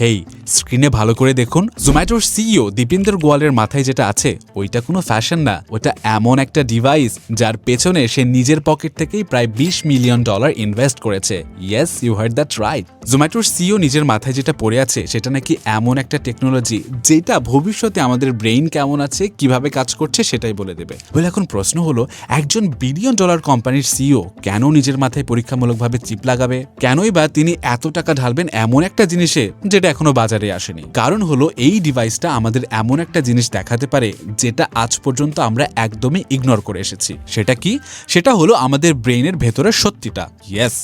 হেই, স্ক্রিনে ভালো করে দেখুন, জোম্যাটোর সিইও দীপিন্দর গোয়ালের মাথায় যেটা আছে ওইটা কোনো ফ্যাশন না, ওটা এমন একটা ডিভাইস যার পেছনে সে নিজের পকেট থেকেই প্রায় $20 মিলিয়ন ইনভেস্ট করেছে। Yes, you heard that right. জোম্যাটোর সিইও নিজের মাথায় যেটা পড়ে আছে সেটা নাকি এমন একটা টেকনোলজি যেটা ভবিষ্যতে আমাদের ব্রেইন কেমন আছে, কিভাবে কাজ করছে সেটাই বলে দেবে। বলে এখন প্রশ্ন হলো, একজন $1 বিলিয়ন কোম্পানির সিইও কেন নিজের মাথায় পরীক্ষামূলকভাবে চিপ লাগাবে? কেনই বা তিনি এত টাকা ঢালবেন এমন একটা জিনিসে যেটা এখনো বাজারে আসেনি? কারণ হলো এই ডিভাইসটা আমাদের এমন একটা জিনিস দেখাতে পারে যেটা আজ পর্যন্ত আমরা একদমই ইগনোর করে এসেছি। সেটা কি? সেটা হলো আমাদের ব্রেইনের ভেতরের সত্যিটা। ইয়েস,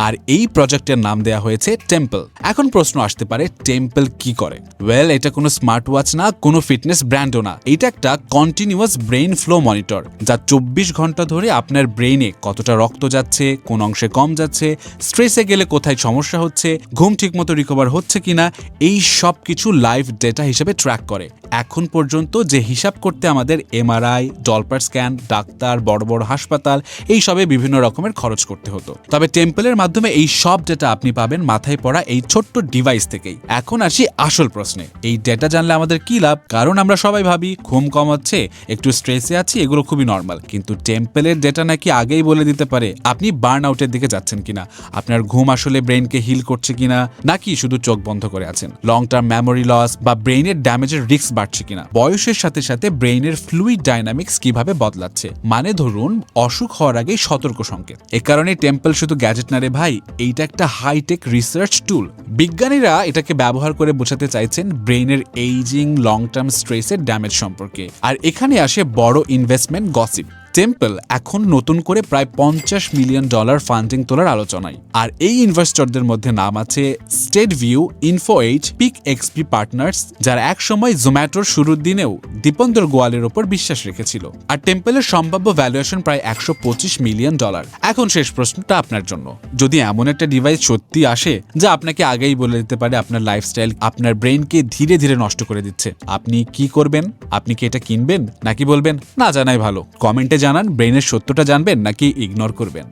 আর এই প্রজেক্টের নাম দেয়া হয়েছে টেম্পল। এখন প্রশ্ন আসতে পারে, টেম্পল কি করে? ওয়েল, এটা কোনো স্মার্ট ওয়াচ না, কোনো ফিটনেস ব্র্যান্ডও না। এটা একটা কন্টিনিউয়াস ব্রেইন ফ্লো মনিটর, যা 24 ঘন্টা ধরে আপনার ব্রেইনে কতটা রক্ত যাচ্ছে, কোন অংশে কম যাচ্ছে, স্ট্রেসে গেলে কোথায় সমস্যা হচ্ছে, ঘুম ঠিকমতো রিকভার হচ্ছে কিনা, এই সব কিছু লাইভ ডেটা হিসেবে ট্র্যাক করে। এখন পর্যন্ত যে হিসাব করতে আমাদের এমআরআই, ডপলার স্ক্যান, ডাক্তার, বড় বড় হাসপাতাল এই সবে বিভিন্ন রকমের খরচ করতে হতো, তবে টেম্পলের মাধ্যমে এই সব ডেটা আপনি পাবেন মাথায় পড়া এই ছোট্ট ডিভাইস থেকেই। এখন আসি আসল প্রশ্নে, এই ডেটা জানলে আমাদের কি লাভ? কারণ আমরা সবাই ভাবি ঘুম কম হচ্ছে, একটু স্ট্রেসে আছি, এগুলো খুবই নর্মাল। কিন্তু টেম্পলের ডেটা নাকি আগেই বলে দিতে পারে আপনি বার্ন আউটের দিকে যাচ্ছেন কিনা, আপনার ঘুম আসলে ব্রেইনকে হিল করছে কিনা, নাকি শুধু চোখ বন্ধ করে আছেন, লং টার্ম মেমোরি লস বা ব্রেইনের ড্যামেজের রিস্ক বাড়ছে কিনা, বয়সের সাথে সাথে ব্রেইনের ফ্লুইড ডাইনামিক্স কিভাবে বদলাচ্ছে, মানে ধরুন অসুখ হওয়ার আগেই সতর্ক সংকেত। এ কারণে টেম্পল শুধু গ্যাজেট না রে ভাই, এইটা একটা হাইটেক রিসার্চ টুল। বিজ্ঞানীরা এটাকে ব্যবহার করে বোঝাতে চাইছেন ব্রেইনের এইজিং, লং টার্ম স্ট্রেসের ড্যামেজ সম্পর্কে। আর এখানে আসে বড় ইনভেস্টমেন্ট গসিপ। টেম্পল এখন নতুন করে প্রায় $50 মিলিয়ন ফান্ডিং তোলার আলোচনায়। আর এই ইনভেস্টরদের মধ্যে নাম আছে স্টেট ভিউ, ইনফো8, পিক এক্সপি পার্টনার্স, যারা একসময় জোম্যাটোর শুরুর দিনেও দীপন্দর গোয়ালের ওপর বিশ্বাস রেখেছিল। আর টেম্পলের সম্ভাব্য ভ্যালুয়েশন প্রায় $125 মিলিয়ন। এখন শেষ প্রশ্নটা আপনার জন্য, যদি এমন একটা ডিভাইস সত্যি আসে যা আপনাকে আগেই বলে দিতে পারে আপনার লাইফস্টাইল আপনার ব্রেইনকে ধীরে ধীরে নষ্ট করে দিচ্ছে, আপনি কি করবেন? আপনি কি এটা কিনবেন নাকি বলবেন না জানাই ভালো? কমেন্টে জানান, ব্রেইনের সত্যটা জানবেন নাকি ইগনোর করবেন।